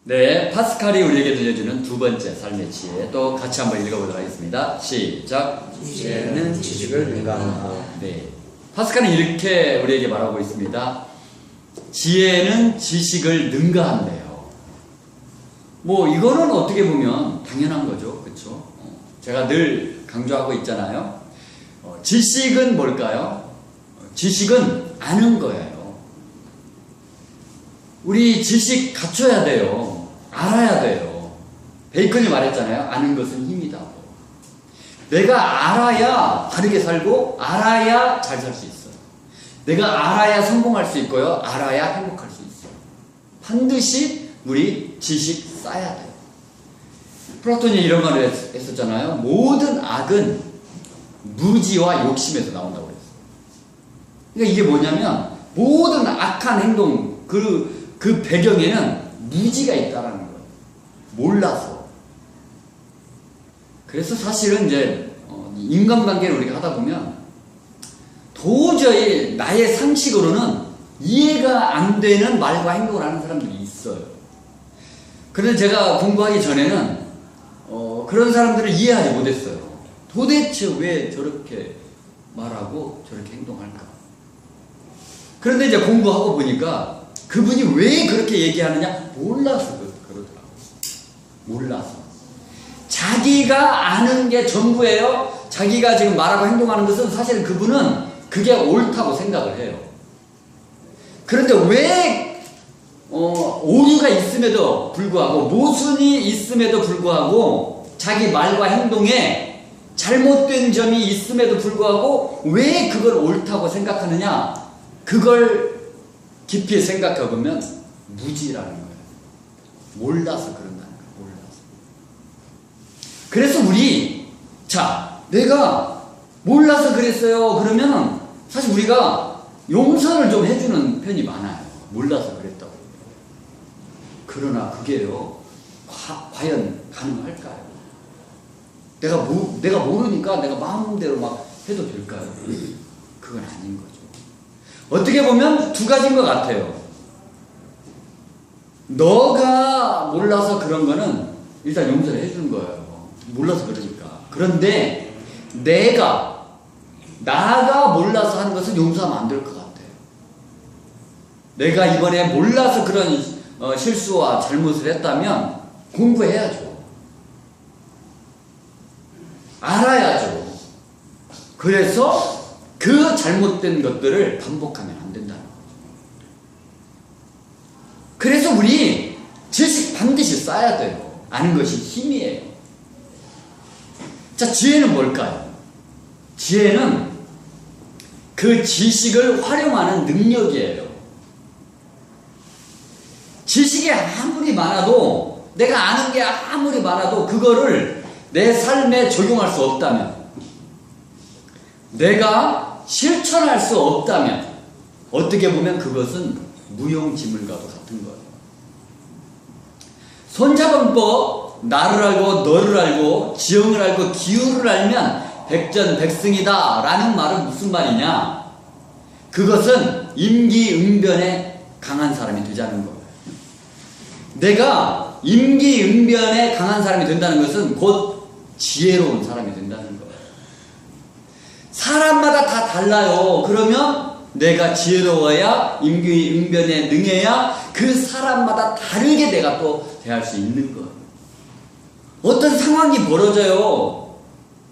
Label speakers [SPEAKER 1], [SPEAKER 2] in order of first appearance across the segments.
[SPEAKER 1] 네, 파스칼이 우리에게 들려주는 두 번째 삶의 지혜, 또 같이 한번 읽어보도록 하겠습니다. 시작.
[SPEAKER 2] 지혜는 지식을 능가하고.
[SPEAKER 1] 네, 파스칼은 이렇게 우리에게 말하고 있습니다. 지혜는 지식을 능가한대요. 뭐 이거는 어떻게 보면 당연한 거죠, 그렇죠? 제가 늘 강조하고 있잖아요. 지식은 뭘까요? 지식은 아는 거예요. 우리 지식 갖춰야 돼요. 알아야 돼요. 베이컨이 말했잖아요. 아는 것은 힘이다고. 내가 알아야 바르게 살고 알아야 잘 살 수 있어요. 내가 알아야 성공할 수 있고요. 알아야 행복할 수 있어요. 반드시 우리 지식 쌓아야 돼요. 플라톤이 이런 말을 했었잖아요. 모든 악은 무지와 욕심에서 나온다고 그랬어요. 그러니까 이게 뭐냐면 모든 악한 행동 그 배경에는 무지가 있다라는 거예요. 몰라서. 그래서 사실은 이제 인간관계를 우리가 하다 보면 도저히 나의 상식으로는 이해가 안 되는 말과 행동을 하는 사람들이 있어요. 그런데 제가 공부하기 전에는 그런 사람들을 이해하지 못했어요. 도대체 왜 저렇게 말하고 저렇게 행동할까? 그런데 이제 공부하고 보니까 그분이 왜 그렇게 얘기하느냐? 몰라서 그러더라고요. 몰라서. 자기가 아는 게 전부예요. 자기가 지금 말하고 행동하는 것은 사실 그분은 그게 옳다고 생각을 해요. 그런데 왜 오류가 있음에도 불구하고 모순이 있음에도 불구하고 자기 말과 행동에 잘못된 점이 있음에도 불구하고 왜 그걸 옳다고 생각하느냐? 그걸 깊이 생각해 보면 무지라는 거예요. 몰라서 그런다는 거예요. 몰라서. 그래서 내가 몰라서 그랬어요. 그러면 사실 우리가 용서를 좀 해주는 편이 많아요. 몰라서 그랬다고. 그러나 그게요, 과연 가능할까요? 내가 모르니까 내가 마음대로 막 해도 될까요? 그건 아닌 거죠. 어떻게 보면 두 가지인 것 같아요. 너가 몰라서 그런 거는 일단 용서를 해주는 거예요. 몰라서 그러니까. 그런데 나가 몰라서 하는 것은 용서하면 안 될 것 같아요. 내가 이번에 몰라서 그런 실수와 잘못을 했다면 공부해야죠. 알아야죠. 그래서 그 잘못된 것들을 반복하면 안 된다는 거죠. 그래서 우리 지식 반드시 쌓아야 돼요. 아는 것이 힘이에요. 자, 지혜는 뭘까요? 지혜는 그 지식을 활용하는 능력이에요. 지식이 아무리 많아도, 내가 아는 게 아무리 많아도 그거를 내 삶에 적용할 수 없다면, 내가 실천할 수 없다면 어떻게 보면 그것은 무용지물과도 같은 거예요. 손자병법, 나를 알고 너를 알고 지형을 알고 기후를 알면 백전백승이다 라는 말은 무슨 말이냐? 그것은 임기응변에 강한 사람이 되자는 거예요. 내가 임기응변에 강한 사람이 된다는 것은 곧 지혜로운 사람이 된다는 거예요. 사람마다 다 달라요. 그러면 내가 지혜로워야 임기응변에 능해야 그 사람마다 다르게 내가 또 대할 수 있는 거예요. 어떤 상황이 벌어져요.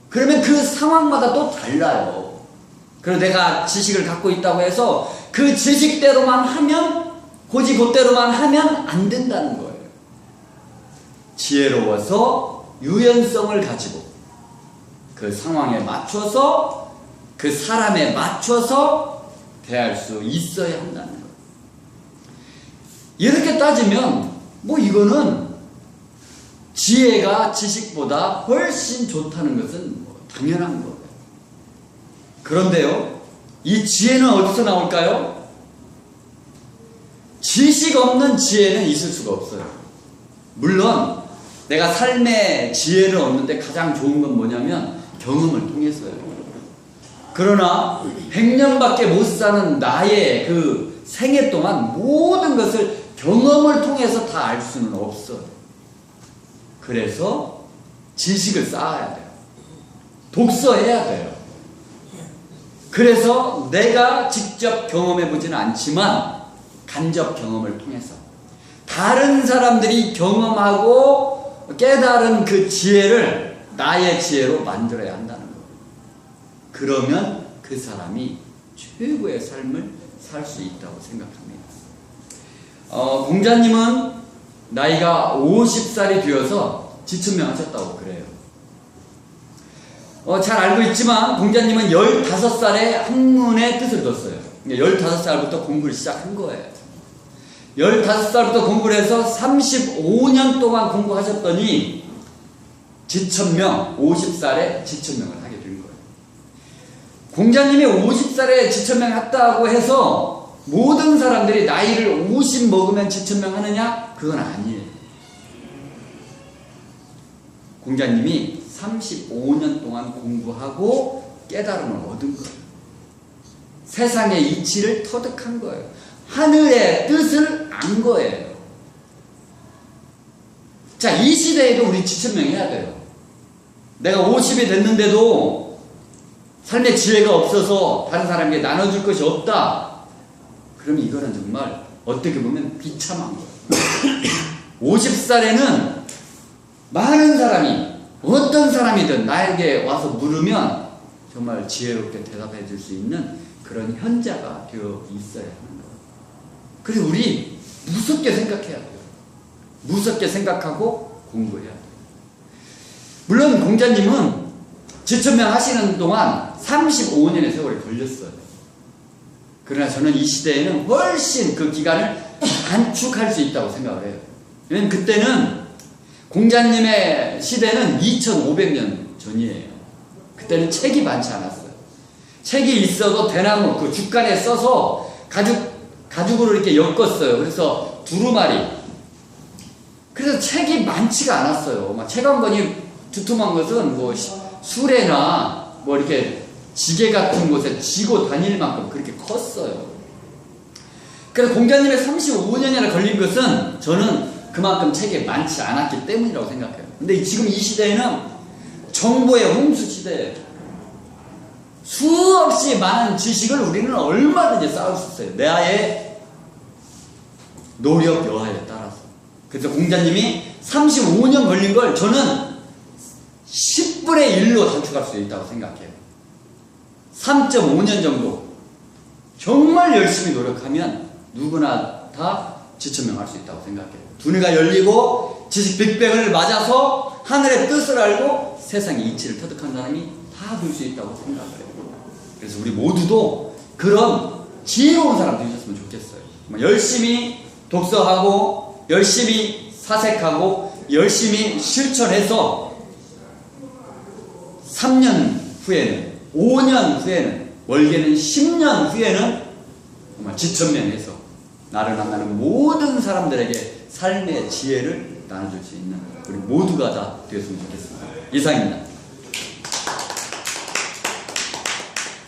[SPEAKER 1] 그러면 그 상황마다 또 달라요. 그리고 내가 지식을 갖고 있다고 해서 그 지식대로만 하면, 곧대로만 하면 안 된다는 거예요. 지혜로워서 유연성을 가지고 그 상황에 맞춰서, 그 사람에 맞춰서 대할 수 있어야 한다는 거예요. 이렇게 따지면 이거는 지혜가 지식보다 훨씬 좋다는 것은 당연한 거예요. 그런데요, 이 지혜는 어디서 나올까요? 지식 없는 지혜는 있을 수가 없어요. 물론 내가 삶의 지혜를 얻는데 가장 좋은 건 뭐냐면 경험을 통해서요. 그러나 100년밖에 못 사는 나의 그 생애 동안 모든 것을 경험을 통해서 다 알 수는 없어요. 그래서 지식을 쌓아야 돼요. 독서해야 돼요. 그래서 내가 직접 경험해 보지는 않지만 간접 경험을 통해서 다른 사람들이 경험하고 깨달은 그 지혜를 나의 지혜로 만들어야 한다는 거예요. 그러면 그 사람이 최고의 삶을 살 수 있다고 생각합니다. 공자님은 나이가 50살이 되어서 지천명하셨다고 그래요. 잘 알고 있지만 공자님은 15살에 학문의 뜻을 뒀어요. 15살부터 공부를 시작한 거예요. 15살부터 공부를 해서 35년 동안 공부하셨더니 지천명, 50살에 지천명을 하게 된 거예요. 공자님이 50살에 지천명 했다고 해서 모든 사람들이 나이를 50 먹으면 지천명 하느냐? 그건 아니에요. 공자님이 35년 동안 공부하고 깨달음을 얻은 거예요. 세상의 이치를 터득한 거예요. 하늘의 뜻을 안 거예요. 자, 이 시대에도 우리 지천명해야 돼요. 내가 50이 됐는데도 삶의 지혜가 없어서 다른 사람에게 나눠줄 것이 없다. 그러면 이거는 정말 어떻게 보면 비참한 거예요. 50살에는 많은 사람이 어떤 사람이든 나에게 와서 물으면 정말 지혜롭게 대답해 줄 수 있는 그런 현자가 되어 있어야 하는 거예요. 그래서 우리 무섭게 생각해야 돼요. 무섭게 생각하고 공부해야 돼요. 물론 공자님은 지천명 하시는 동안 35년의 세월이 걸렸어요. 그러나 저는 이 시대에는 훨씬 그 기간을 단축할 수 있다고 생각을 해요. 왜냐면 그때는 공자님의 시대는 2500년 전이에요. 그때는 책이 많지 않았어요. 책이 있어도 대나무 그 죽간에 써서 가죽으로 이렇게 엮었어요. 그래서 두루마리. 그래서 책이 많지가 않았어요. 막 책 한 권이 두툼한 것은 뭐 수레나 뭐 이렇게 지게 같은 곳에 지고 다닐 만큼 그렇게 컸어요. 그래서 공자님의 35년이나 걸린 것은 저는 그만큼 책이 많지 않았기 때문이라고 생각해요. 근데 지금 이 시대에는 정보의 홍수 시대예요. 수없이 많은 지식을 우리는 얼마든지 쌓을 수 있어요. 나의 노력 여하에 따라서. 그래서 공자님이 35년 걸린 걸 저는 10분의 1로 단축할 수 있다고 생각해요. 3.5년 정도 정말 열심히 노력하면 누구나 다 지천명할 수 있다고 생각해요. 두뇌가 열리고 지식 빅뱅을 맞아서 하늘의 뜻을 알고 세상의 이치를 터득한 사람이 다 될 수 있다고 생각해요. 그래서 우리 모두도 그런 지혜로운 사람 되셨으면 좋겠어요. 열심히 독서하고 열심히 사색하고 열심히 실천해서 3년 후에는 5년 후에는 멀게는 10년 후에는 정말 지천명해서 나를 만나는 모든 사람들에게 삶의 지혜를 나눠줄 수 있는 우리 모두가 다 되었으면 좋겠습니다. 이상입니다.